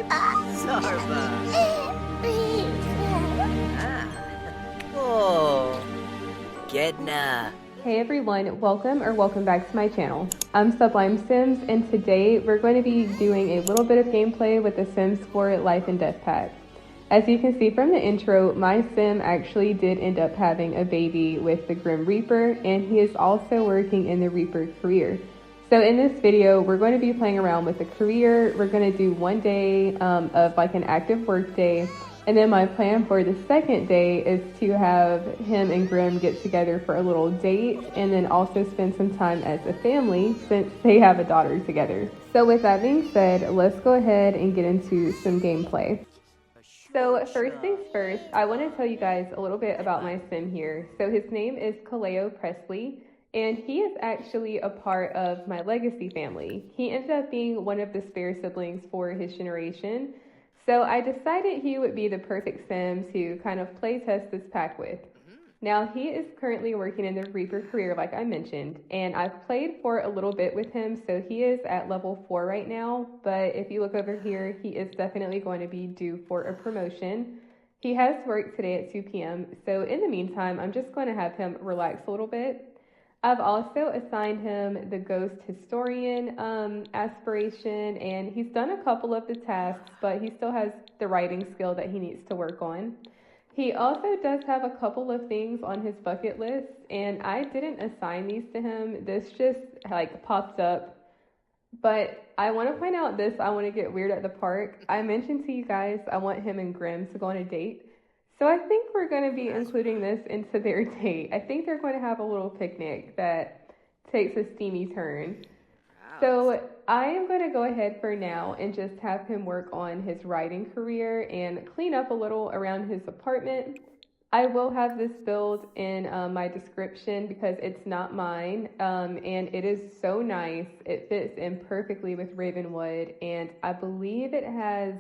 Zarba. Oh. Gedna. Hey everyone, welcome back to my channel. I'm Sublime Sims, and today we're going to be doing a little bit of gameplay with the Sims 4 Life and Death Pack. As you can see from the intro, my sim actually did end up having a baby with the Grim Reaper, and he is also working in the Reaper career. So in this video, we're going to be playing around with the career. We're going to do one day of like an active work day. And then my plan for the second day is to have him and Grim get together for a little date and then also spend some time as a family since they have a daughter together. So with that being said, let's go ahead and get into some gameplay. So first things first, I want to tell you guys a little bit about my sim here. So his name is Kaleo Presley, and he is actually a part of my legacy family. He ended up being one of the spare siblings for his generation. So I decided he would be the perfect sim to kind of play test this pack with. Now he is currently working in the Reaper career like I mentioned, and I've played for a little bit with him, so he is at level 4 right now, but if you look over here, he is definitely going to be due for a promotion. He has work today at 2 p.m., so in the meantime, I'm just going to have him relax a little bit. I've also assigned him the Ghost Historian aspiration, and he's done a couple of the tasks, but he still has the writing skill that he needs to work on. He also does have a couple of things on his bucket list, and I didn't assign these to him. This just like popped up. But I want to point out this, I want to get weird at the park. I mentioned to you guys I want him and Grim to go on a date. So I think we're going to be including this into their date. I think they're going to have a little picnic that takes a steamy turn. So I am going to go ahead for now and just have him work on his writing career and clean up a little around his apartment. I will have this build in my description because it's not mine, and it is so nice. It fits in perfectly with Ravenwood, and I believe it has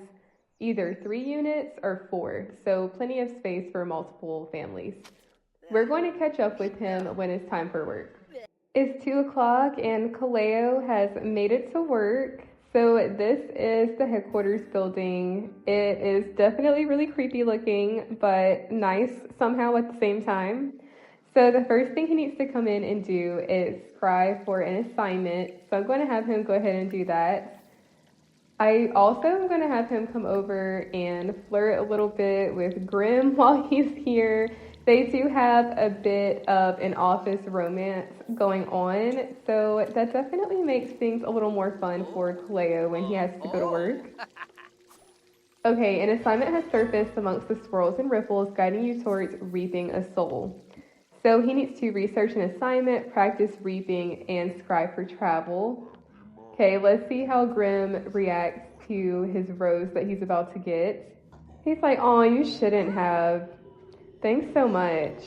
either 3 units or 4, so plenty of space for multiple families. We're going to catch up with him when it's time for work. It's 2 o'clock and Kaleo has made it to work. So this is the headquarters building. It is definitely really creepy looking, but nice somehow at the same time. So the first thing he needs to come in and do is scribe for an assignment. So I'm going to have him go ahead and do that. I also am going to have him come over and flirt a little bit with Grim while he's here. They do have a bit of an office romance going on, so that definitely makes things a little more fun for Kaleo when he has to go to work. Okay, an assignment has surfaced amongst the swirls and ripples, guiding you towards reaping a soul. So he needs to research an assignment, practice reaping, and scribe for travel. Okay, let's see how Grim reacts to his rose that he's about to get. He's like, oh, you shouldn't have. Thanks so much.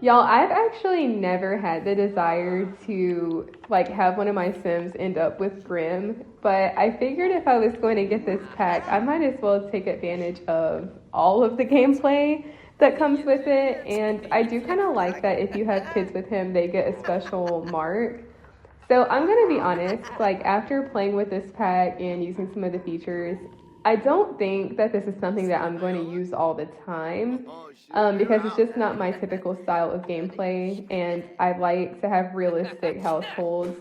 Y'all, I've actually never had the desire to like have one of my Sims end up with Grim, but I figured if I was going to get this pack, I might as well take advantage of all of the gameplay that comes with it. And I do kind of like that if you have kids with him, they get a special mark. So I'm going to be honest, like after playing with this pack and using some of the features, I don't think that this is something that I'm going to use all the time because it's just not my typical style of gameplay, and I like to have realistic households.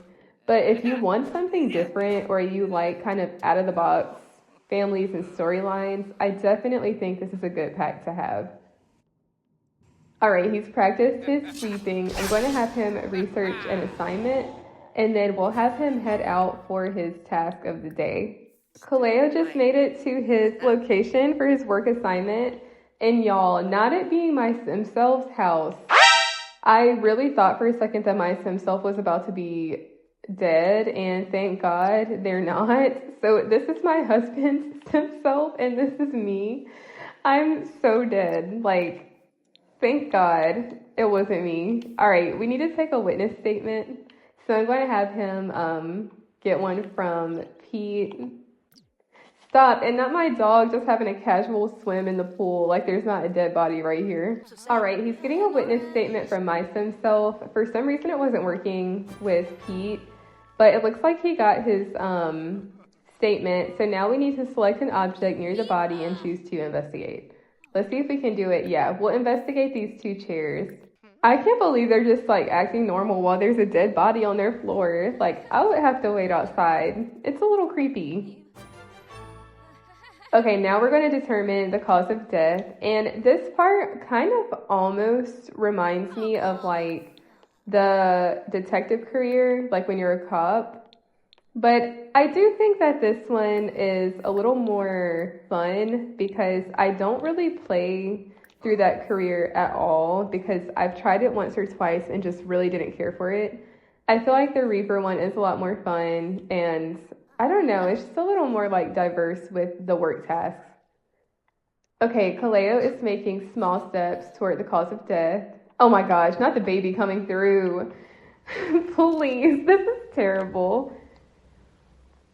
But if you want something different or you like kind of out of the box families and storylines, I definitely think this is a good pack to have. All right, he's practiced his sweeping. I'm going to have him research an assignment, and then we'll have him head out for his task of the day. Kaleo just made it to his location for his work assignment, and y'all, not it being my sim self's house, I really thought for a second that my sim self was about to be dead, and thank God they're not. So this is my husband's sim self, and this is me. I'm so dead. Like, thank God it wasn't me. All right, we need to take a witness statement. So I'm going to have him get one from Pete. Stop, and not my dog just having a casual swim in the pool like there's not a dead body right here. All right, he's getting a witness statement from my sim self. For some reason it wasn't working with Pete, but it looks like he got his Statement. So now we need to select an object near the body and choose to investigate. Let's see if we can do it. Yeah, we'll investigate these 2 chairs. I can't believe they're just like acting normal while there's a dead body on their floor. Like, I would have to wait outside. It's a little creepy. Okay, now we're going to determine the cause of death. And this part kind of almost reminds me of like the detective career, like when you're a cop. But I do think that this one is a little more fun because I don't really play through that career at all because I've tried it once or twice and just really didn't care for it. I feel like the Reaper one is a lot more fun and I don't know, it's just a little more like diverse with the work tasks. Okay, Kaleo is making small steps toward the cause of death. Oh my gosh, not the baby coming through. Please, this is terrible.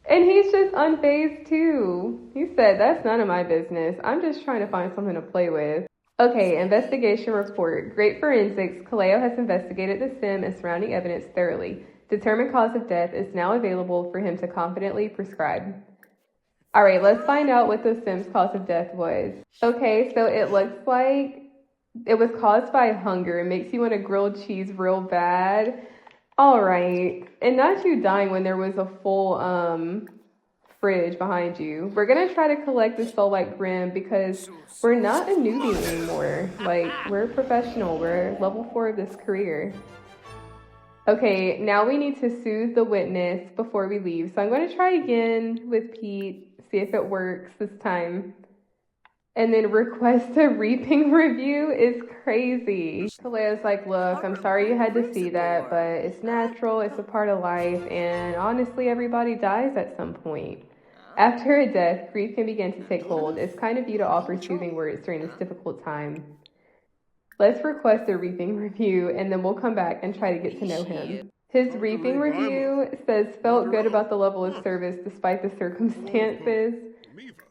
And he's just unfazed too. He said, that's none of my business. I'm just trying to find something to play with. Okay, investigation report. Great forensics. Kaleo has investigated the sim and surrounding evidence thoroughly. Determined cause of death is now available for him to confidently prescribe. All right, let's find out what the sim's cause of death was. Okay, so it looks like it was caused by hunger. It makes you want a grilled cheese real bad. All right, and not you dying when there was a full fridge behind you. We're gonna try to collect the soul like Grim because we're not a newbie anymore. Like, we're a professional. We're level 4 of this career. Okay, now we need to soothe the witness before we leave. So I'm gonna try again with Pete, see if it works this time. And then request a reaping review is crazy. Kaleo's like, look, I'm sorry you had to see that, but it's natural, it's a part of life, and honestly, everybody dies at some point. After a death, grief can begin to take hold. It's kind of you to offer soothing words during this difficult time. Let's request a reaping review, and then we'll come back and try to get to know him. His reaping review says, felt good about the level of service despite the circumstances.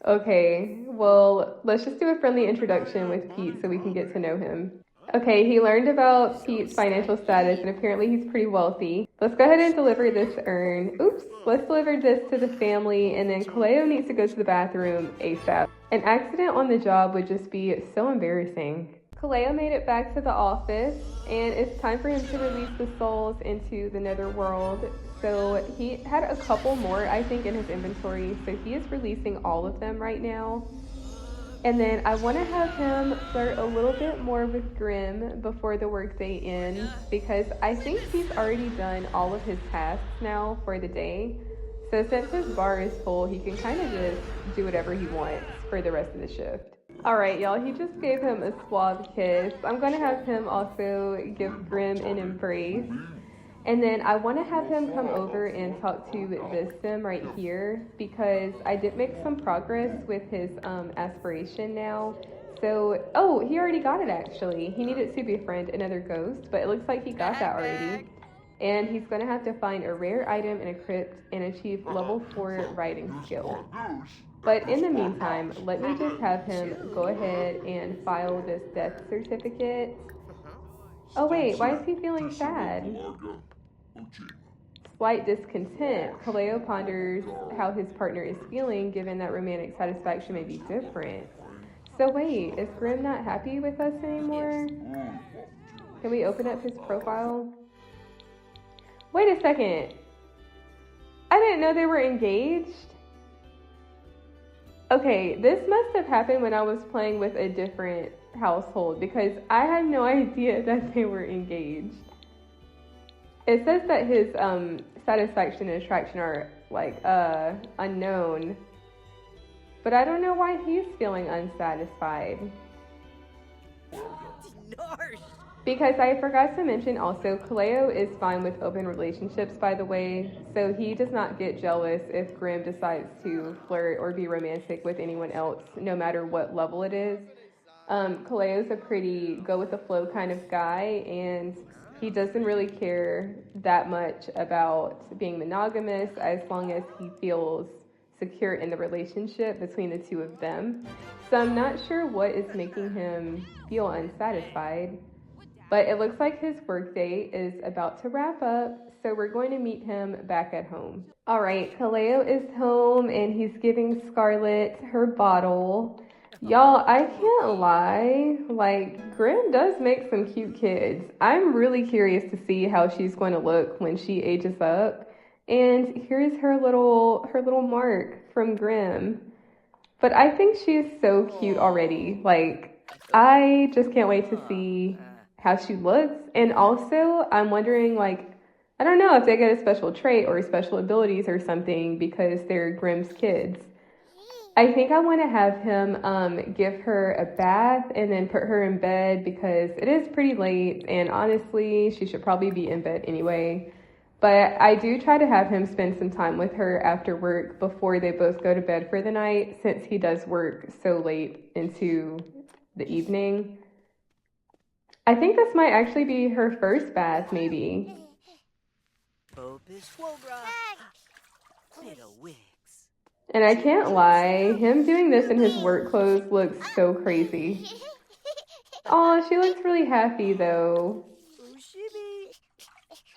Okay, well, let's just do a friendly introduction with Pete so we can get to know him. Okay, he learned about Pete's financial status and apparently he's pretty wealthy. Let's go ahead and deliver this urn. Oops, let's deliver this to the family and then Kaleo needs to go to the bathroom ASAP. An accident on the job would just be so embarrassing. Kaleo made it back to the office and it's time for him to release the souls into the netherworld. So he had a couple more, I think, in his inventory. So he is releasing all of them right now. And then I want to have him flirt a little bit more with Grim before the workday ends because I think he's already done all of his tasks now for the day. So since his bar is full, he can kind of just do whatever he wants for the rest of the shift. All right, y'all, he just gave him a suave kiss. I'm going to have him also give Grim an embrace. And then I want to have him come over and talk to this sim right here because I did make some progress with his aspiration now. So, oh, he already got it actually. He needed to befriend another ghost, but it looks like he got that already. And he's going to have to find a rare item in a crypt and achieve level 4 writing skill. But in the meantime, let me just have him go ahead and file this death certificate. Oh wait, why is he feeling sad? Slight discontent. Kaleo ponders how his partner is feeling given that romantic satisfaction may be different. So wait, is Grim not happy with us anymore? Can we open up his profile? Wait a second. I didn't know they were engaged. Okay, this must have happened when I was playing with a different household because I had no idea that they were engaged. It says that his satisfaction and attraction are like unknown, but I don't know why he's feeling unsatisfied. Because I forgot to mention also, Kaleo is fine with open relationships, by the way, so he does not get jealous if Grim decides to flirt or be romantic with anyone else, no matter what level it is. Kaleo's a pretty go-with-the-flow kind of guy, and he doesn't really care that much about being monogamous as long as he feels secure in the relationship between the two of them. So I'm not sure what is making him feel unsatisfied. But it looks like his workday is about to wrap up, so we're going to meet him back at home. All right, Kaleo is home and he's giving Scarlet her bottle. Y'all, I can't lie, like, Grim does make some cute kids. I'm really curious to see how she's going to look when she ages up. And here's her little mark from Grim. But I think she's so cute already. Like, I just can't wait to see how she looks. And also, I'm wondering, like, I don't know if they get a special trait or special abilities or something because they're Grimm's kids. I think I want to have him give her a bath and then put her in bed because it is pretty late and honestly, she should probably be in bed anyway. But I do try to have him spend some time with her after work before they both go to bed for the night since he does work so late into the evening. I think this might actually be her first bath, maybe. And I can't lie, him doing this in his work clothes looks so crazy. Aw, she looks really happy though.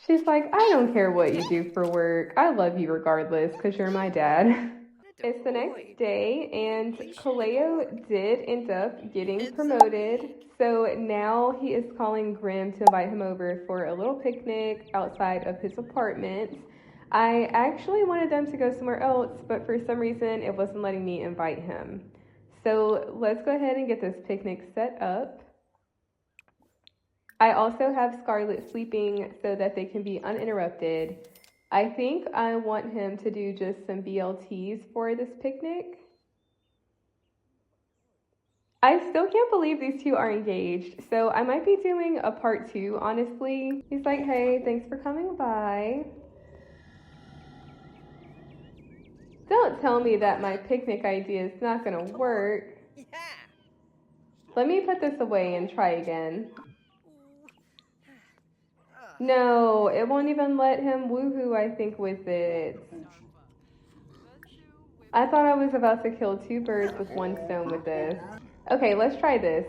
She's like, I don't care what you do for work. I love you regardless because you're my dad. It's the next day and Kaleo did end up getting promoted. So now he is calling Grim to invite him over for a little picnic outside of his apartment. I actually wanted them to go somewhere else, but for some reason it wasn't letting me invite him. So let's go ahead and get this picnic set up. I also have Scarlet sleeping so that they can be uninterrupted. I think I want him to do just some BLTs for this picnic. I still can't believe these two are engaged, so I might be doing a part 2, honestly. He's like, hey, thanks for coming by. Don't tell me that my picnic idea is not gonna work. Let me put this away and try again. No, it won't even let him woohoo, I think, with it. I thought I was about to kill 2 birds with 1 stone with this. Okay, let's try this.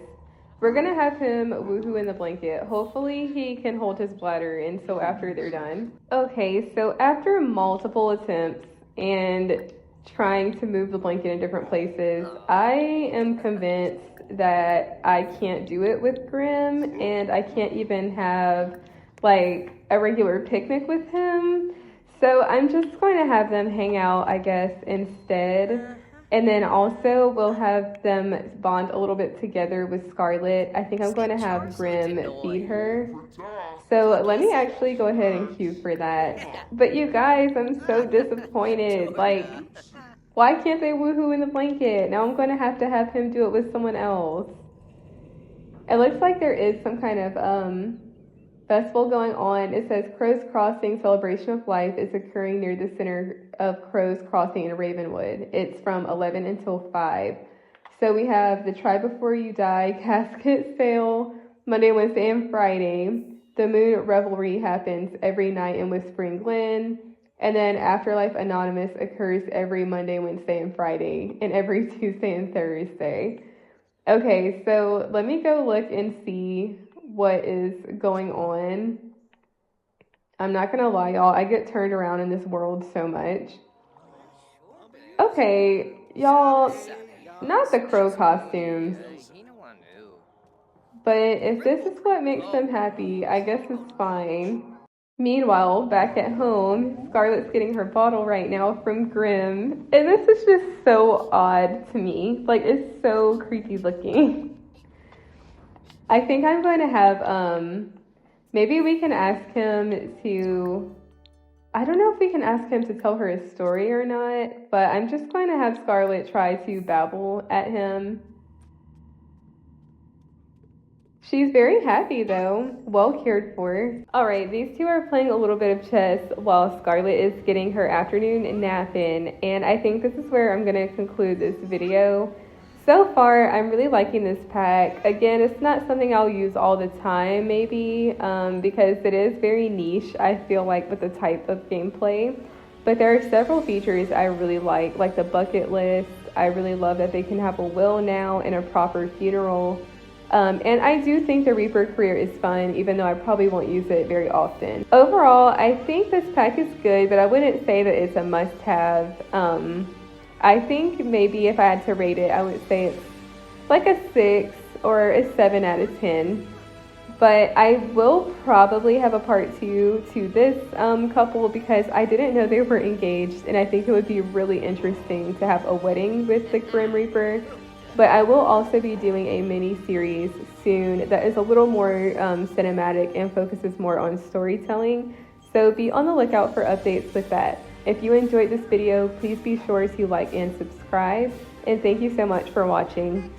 We're gonna have him woohoo in the blanket. Hopefully he can hold his bladder until after they're done. Okay, so after multiple attempts and trying to move the blanket in different places, I am convinced that I can't do it with Grim and I can't even have like a regular picnic with him. So I'm just going to have them hang out, I guess, instead. And then also we'll have them bond a little bit together with Scarlet. I think I'm going to have Grim feed her. So let me actually go ahead and queue for that. But you guys, I'm so disappointed. Like, why can't they woohoo in the blanket? Now I'm going to have him do it with someone else. It looks like there is some kind of festival going on. It says Crow's Crossing Celebration of Life is occurring near the center of Crow's Crossing in Ravenwood. It's from 11 until 5. So we have the Try Before You Die casket sale Monday, Wednesday, and Friday. The Moon Revelry happens every night in Whispering Glen. And then Afterlife Anonymous occurs every Monday, Wednesday, and Friday, and every Tuesday and Thursday. Okay, so let me go look and see what is going on. I'm not gonna lie, y'all, I get turned around in this world so much. Okay, y'all, not the crow costumes. But if this is what makes them happy, I guess it's fine. Meanwhile, back at home, Scarlet's getting her bottle right now from Grim. And this is just so odd to me. Like, it's so creepy looking. I think I'm going to have, maybe we can ask him to, I don't know if we can ask him to tell her a story or not, but I'm just going to have Scarlet try to babble at him. She's very happy though, well cared for. All right, these two are playing a little bit of chess while Scarlet is getting her afternoon nap in, and I think this is where I'm going to conclude this video. So far, I'm really liking this pack. Again, it's not something I'll use all the time, maybe, because it is very niche, I feel like, with the type of gameplay. But there are several features I really like the bucket list. I really love that they can have a will now and a proper funeral. And I do think the Reaper career is fun, even though I probably won't use it very often. Overall, I think this pack is good, but I wouldn't say that it's a must-have. I think maybe if I had to rate it, I would say it's like a 6 or a 7 out of 10. But I will probably have a part 2 to this couple because I didn't know they were engaged, and I think it would be really interesting to have a wedding with the Grim Reaper. But I will also be doing a mini series soon that is a little more cinematic and focuses more on storytelling. So be on the lookout for updates with that. If you enjoyed this video, please be sure to like and subscribe. And thank you so much for watching.